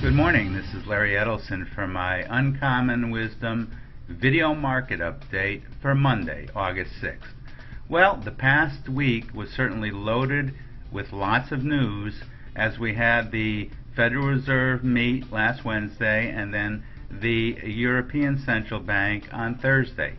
Good morning, this is Larry Edelson for my Uncommon Wisdom video market update for Monday, August 6th. Well, the past week was certainly loaded with lots of news as we had the Federal Reserve meet last Wednesday and then the European Central Bank on Thursday.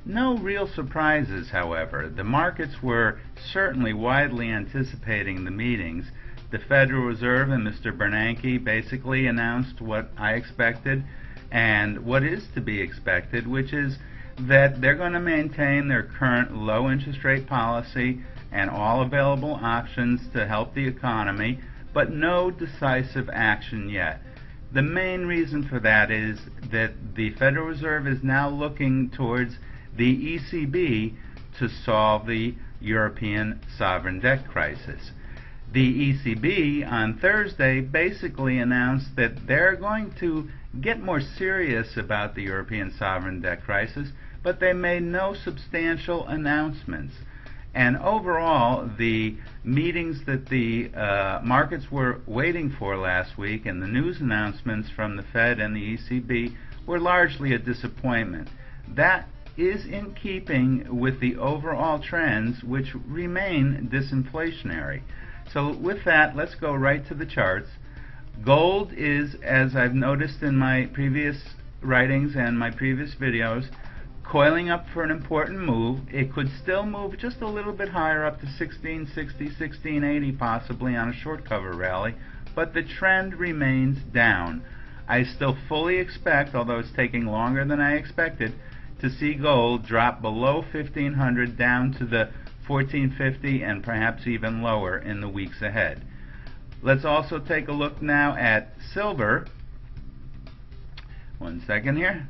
No real surprises, however. The markets were certainly widely anticipating the meetings. The Federal Reserve and Mr. Bernanke basically announced what I expected and what is to be expected, which is that they're going to maintain their current low interest rate policy and all available options to help the economy, but no decisive action yet. The main reason for that is that the Federal Reserve is now looking towards the ECB to solve the European sovereign debt crisis. The ECB on Thursday basically announced that they're going to get more serious about the European sovereign debt crisis, but they made no substantial announcements. And overall, the meetings that the markets were waiting for last week and the news announcements from the Fed and the ECB were largely a disappointment. That is in keeping with the overall trends, which remain disinflationary. So with that, let's go right to the charts. Gold is, as I've noticed in my previous writings and my previous videos, coiling up for an important move. It could still move just a little bit higher up to 1660, 1680 possibly on a short cover rally, but the trend remains down. I still fully expect, although it's taking longer than I expected, to see gold drop below 1500 down to the 1450 and perhaps even lower in the weeks ahead. Let's also take a look now at silver. One second here.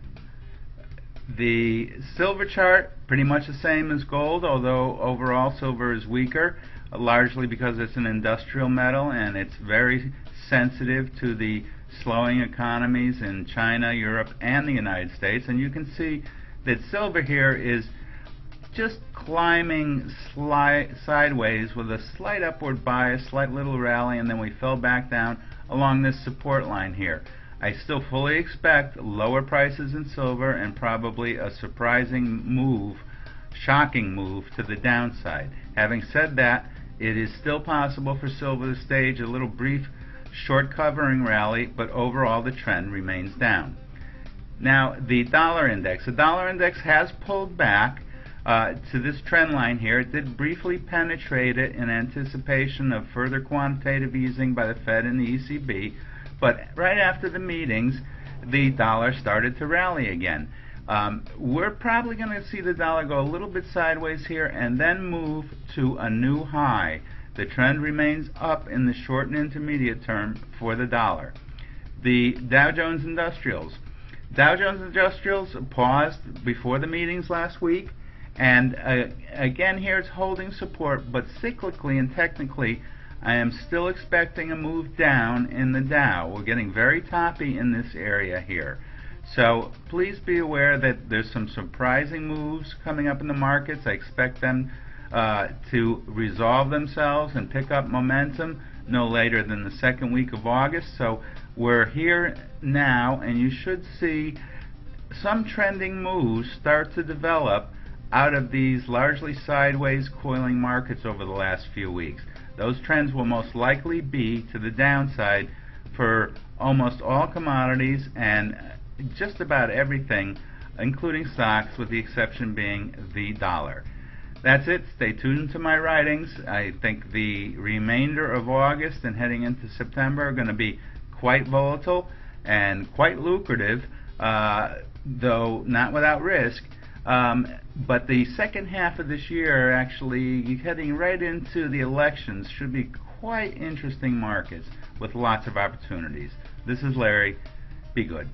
The silver chart pretty much the same as gold, although overall silver is weaker, largely because it's an industrial metal and it's very sensitive to the slowing economies in China, Europe, and the United States. And you can see that silver here is just climbing sideways with a slight upward bias, slight little rally, and then we fell back down along this support line here. I still fully expect lower prices in silver and probably a surprising move, shocking move to the downside. Having said that, it is still possible for silver to stage a little brief short covering rally, but overall the trend remains down. Now the dollar index. The dollar index has pulled back to this trend line here. It did briefly penetrate it in anticipation of further quantitative easing by the Fed and the ECB, but right after the meetings the dollar started to rally again. We're probably going to see the dollar go a little bit sideways here and then move to a new high. The trend remains up in the short and intermediate term for the dollar. The Dow Jones Industrials. Dow Jones Industrials paused before the meetings last week, and again here it's holding support, but cyclically and technically I am still expecting a move down in the Dow. We're getting very toppy in this area here. So please be aware that there's some surprising moves coming up in the markets. I expect them to resolve themselves and pick up momentum no later than the second week of August. So we're here now, and you should see some trending moves start to develop out of these largely sideways coiling markets over the last few weeks. Those trends will most likely be to the downside for almost all commodities and just about everything, including stocks, with the exception being the dollar. That's it. Stay tuned to my writings. I think the remainder of August and heading into September are going to be quite volatile and quite lucrative, though not without risk. But the second half of this year, actually heading right into the elections, should be quite interesting markets with lots of opportunities. This is Larry. Be good.